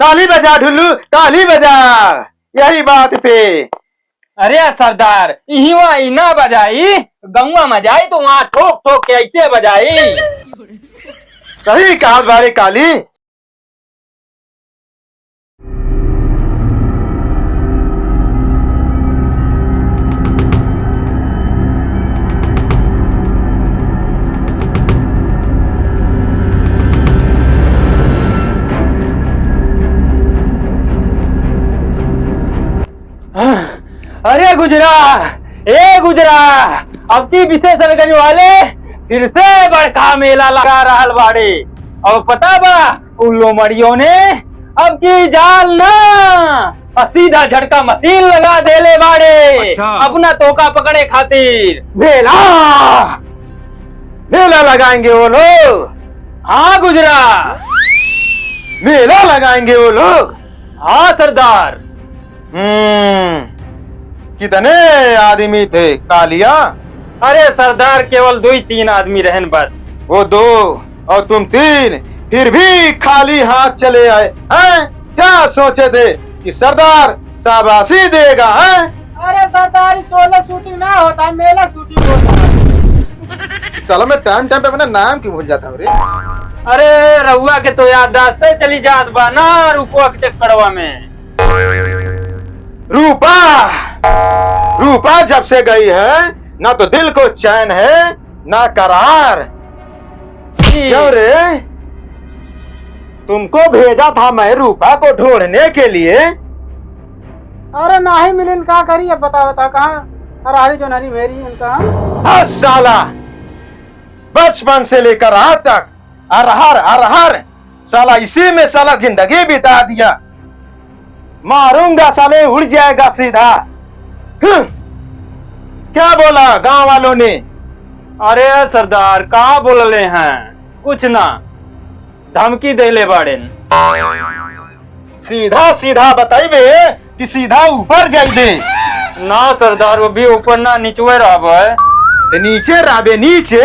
ताली बजा ढुल्लू, ताली बजा। यही बात पे। अरे सरदार यही वही ना बजाई, गौवा में जाई तो वहाँ ठोक ठोक के ऐसे बजाई। सही कहा बारे काली। अरे गुजरा, ए गुजरा, अब की विशेषण वाले फिर से बड़का मेला लगा रहल बाड़े। अब पता बा उन लोमड़ियों ने अब की जाल ना सीधा झटका मशीन लगा देले बाड़े। अच्छा। अपना तोका पकड़े खातिर मेला मेला लगाएंगे वो लोग। हाँ गुजरा, मेला लगाएंगे वो लोग। हाँ सरदार। कितने आदमी थे कालिया? अरे सरदार केवल 2-3 आदमी रहन बस। वो 2 और तुम 3, फिर भी खाली हाथ चले आए हैं? क्या सोचे थे कि सरदार शाबाशी देगा हैं? अरे सरदार 16 शूटिंग ना होता, मेला शूटिंग होता है। साला मैं टाइम टाइम पे अपना नाम क्यों भूल जाता हूँ रे? अरे रहुआ के तो याददाश्त चली जात बा ना रुपवा के चक्करवा में। रूपा जब से गई है ना तो दिल को चैन है ना करार। क्यों रे? तुमको भेजा था मैं रूपा को ढूंढने के लिए। अरे नाही मिलिन का करी, अब बता बता कहाँ हरारी जो नारी मेरी उनका। हाँ साला, बचपन से लेकर आज तक अरहर साला इसी में साला जिंदगी बिता दिया। मारूंगा साले, उड़ जाएगा सीधा। क्या बोला गांव वालों ने? अरे सरदार कहाँ बोलले हैं, कुछ ना, धमकी देले बाड़े। सीधा सीधा बताइबे कि सीधा ऊपर जाइबे? ना सरदार वो भी ऊपर ना नीचे रहबे। ते नीचे राबे नीचे।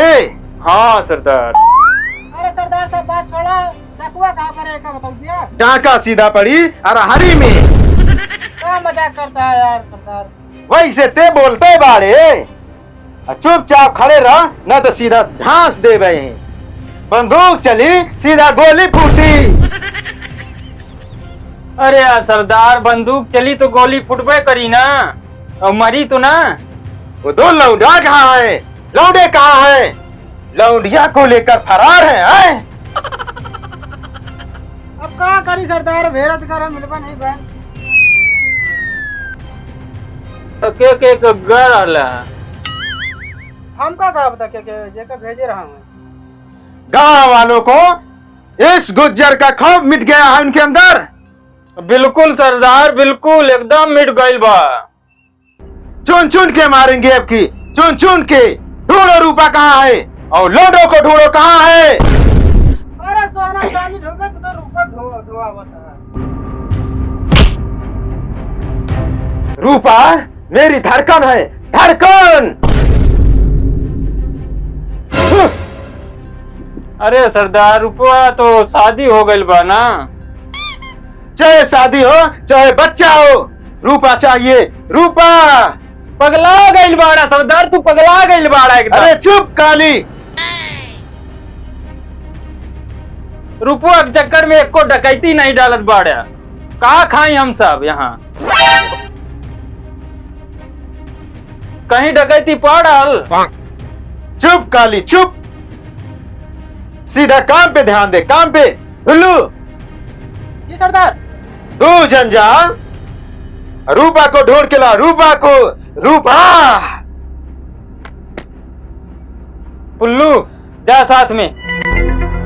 हाँ सरदार। अरे सरदार सब बात छोड़ा, डकुआ कहाँ पर है का बताओ दिया। डाका सीधा पड़ी अरहरी में। क्या मजाक करता है यार सरदार। वैसे ते बोलते बाड़े, चुपचाप खड़े रह न तो सीधा ढांस दे गए। बंदूक चली सीधा गोली फूटी। अरे यार सरदार बंदूक चली तो गोली फुटबे करी ना, और मरी तो ना। वो 2 लौंडा कहाँ है? लौंडे कहाँ है? लौंडिया को लेकर फरार है? अब क्या करी सरदार, भेरत कर मिलबा नहीं बहन। तो के घर हम का बता के जेकर भेजे रहा हूँ। गांव वालों को इस गुज्जर का खौफ मिट गया है उनके अंदर। बिल्कुल सरदार, बिल्कुल एकदम मिट गइल बा। चुन चुन के मारेंगे अब की, चुन चुन के। ढूंढो रूपा कहाँ है और लोडो को ढूंढो कहाँ है। अरे सोना चांदी ढूंढे तो रूपा धुआ होता है। रूपा मेरी धड़कन है, धड़कन। अरे सरदार रुपया तो शादी हो गइल बा ना। चाहे शादी हो चाहे बच्चा हो, रूपा चाहिए, रूपा। पगला गइल बाड़ा सरदार, तू पगला गइल बाड़ा एकदम। अरे चुप काली। रुपया के चक्कर में एको डकैती नहीं डालत बाड़ा। कहाँ खाई हम सब यहाँ, कहीं डकैती पड़ल। चुप काली चुप, सीधा काम पे ध्यान दे, काम पे। उल्लू जी सरदार। तू जन जा, रूपा को ढूंढ के ला, रूपा को। रूपा पुल्लू जा साथ में।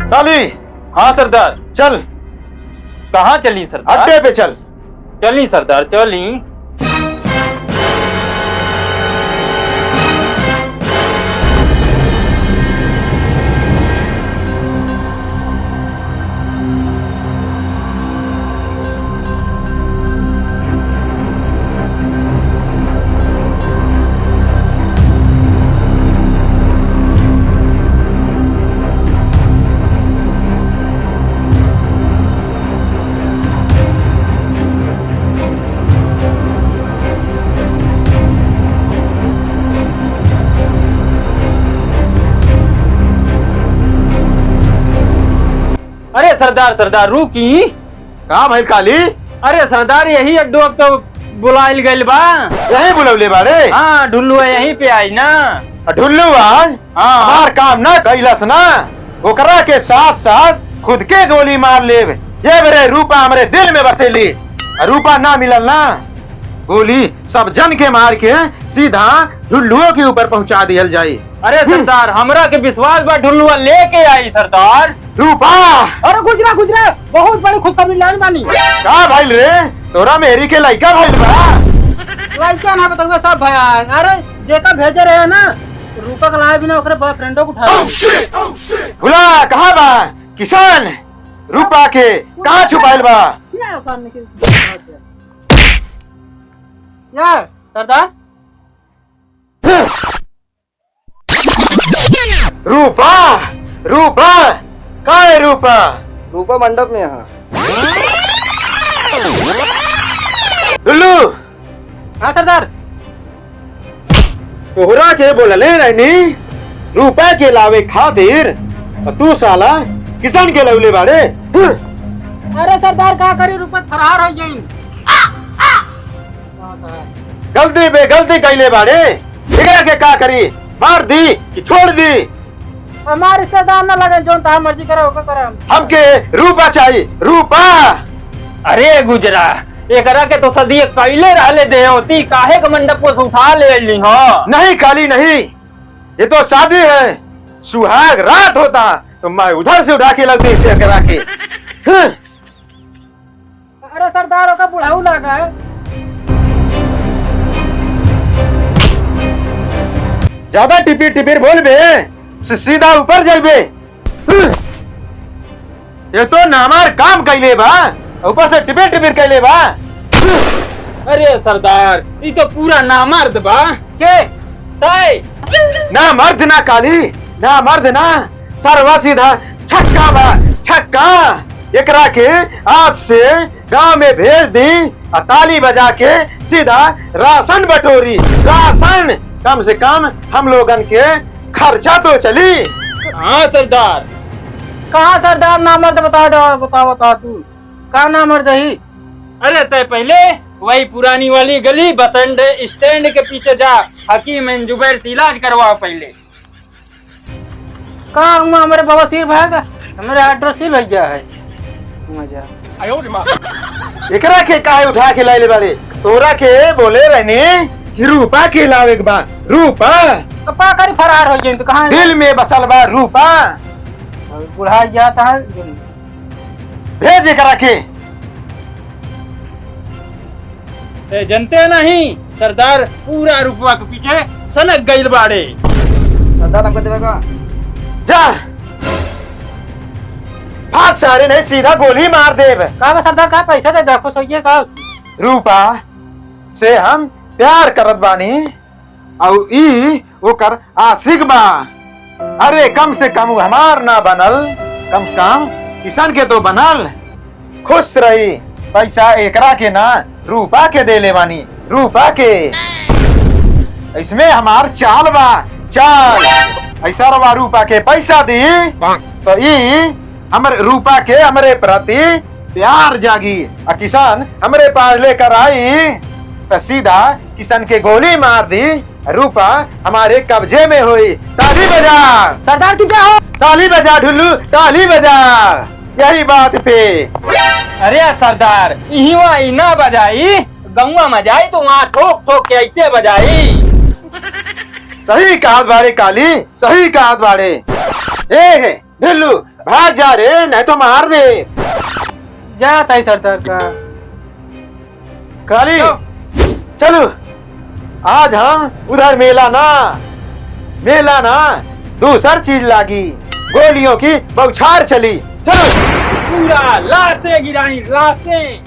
काली हाँ सरदार। चल, कहाँ चली सरदार? अड्डे पे चल। चली सरदार चली। सरदार सरदार रुकी। कहा भाई काली? अरे सरदार यही अड्डो अब तो बुलाइल गइल बा। यही बुलवले बारे? हाँ ढुल्लू यहीं पे आई ना। ढुल्लू आज हाँ। हमार काम ना कैलस ना, ओकरा के साथ साथ खुद के गोली मार ले। ये मेरे रूपा हमारे दिल में बसेली, रूपा ना मिलल ना, गोली सब जन के मार के सीधा ढुल्लुओं के ऊपर पहुंचा दियल जाये। अरे सरदार हमरा के विश्वास बा ढुल्लुआ लेके आई सरदार। रूपा अरे गुजरा गुजरा, बहुत बड़ी खुशखबरी लाइन बानी। का भाई रे? तोरा मेरी के लड़का भाई बा? लड़का ना बताऊंगा सब भया। अरे जेका भेजे रहे ना रूपा का लाया बिना ओकरे बॉयफ्रेंडो को उठा। भुला कहा बा किसान? रूपा के कहाँ छुपाइल बा? या सरदार रूपा रूपा का है रूपा? रूपा मंडप में यहाँ। लुल्लू हाँ सरदार। तोहरा के बोलले रहनी रूपा के लावे खातिर, तू साला किसान के लवले बारे। अरे सरदार का करी, रूपा फरार हो जाइन। गलती बे गलती कैले बारे, एकरा के का करी? मार दी कि छोड़ दी? हमारे रिश्तेदार न लगे, जो ता मर्जी करे ओके करे। हमके रूपा चाहिए, रूपा। अरे गुजरा एकरा के तो सदिये कैले रहले दे होती, काहे के मंडप को उठा ले ली हो? नहीं काली नहीं, ये तो शादी है, सुहाग रात होता तो मैं उधर से उठा के लगती इसे करा के। अरे सरदार ओका बुढ़ाऊ लगा है। ज्यादा टिपी टिपिर बोल बे, सीधा ऊपर जलबे। ये तो नामार काम कैले बा, ऊपर से टिपिर टिपिर कैले बा। अरे सरदार ये तो पूरा नामर्द बा के तय। ना मर्द ना काली, ना मर्द ना, सरवा सीधा छक्का बा छक्का। एकरा के आज से गांव में भेज दी, ताली बजा के सीधा राशन बटोरी। राशन कम से कम हम लोगन के खर्चा तो चली। हाँ सरदार। कहाँ सरदार नामर्द बता दो, बता तू कहाँ नामर्द ही? अरे तय पहले वही पुरानी वाली गली बस स्टैंड के पीछे जा, हकीम एंड जुबैर से इलाज करवाओ पहले। कहाँ हुआ हमारे बाबा सिर भागा, हमारे एड्रेस ही भैया है। मजा एकरा के काहे उठा के लाइले बारे? तोरा के बोले रहने कि रूपा के लावे के बा। रूपा कपा करी फरार हो जाइन तो कहाँ दिल में बसल बा रूपा। बुढ़ा जाता है। भेज एकरा के। जनते नहीं सरदार पूरा रुपया के पीछे सनक गइल बाड़े। सरदार हमको देगा। जा भाग सारे नहीं, सीधा गोली मार देव। कहा सरदार का पैसा दे देखो सोइए का। रूपा से हम प्यार करत बानी और ई ओकर आशिक बा। अरे कम से कम हमार ना बनल, कम से कम किसान के तो बनल। खुश रही, पैसा एकरा के ना रूपा के दे ले बानी, रूपा के। इसमें हमार चाल बा चाल। ऐसा रवा रूपा के पैसा दी तो ई हमरे रूपा के हमरे प्रति प्यार जागी। और किसान हमरे पास लेकर आई तो सीधा किसान के गोली मार दी, रूपा हमारे कब्जे में हुई। ताली बजा सरदार की हो। ताली बजा ढुल्लू, ताली बजा। यही बात पे। अरे सरदार यही वही ना बजाई, गौवा में जाई तो वहाँ ठोक ठोक के ऐसे बजाई। सही कहा बारे काली, सही कहा बारे। ए ढुल्लू भाग जा रे, नहीं तो मार दे। जाता है सरदार का। काली चलो, आज हम उधर मेला ना दूसर चीज लागी। गोलियों की बौछार चली। चलो पूरा लाशें गिराई लाशें।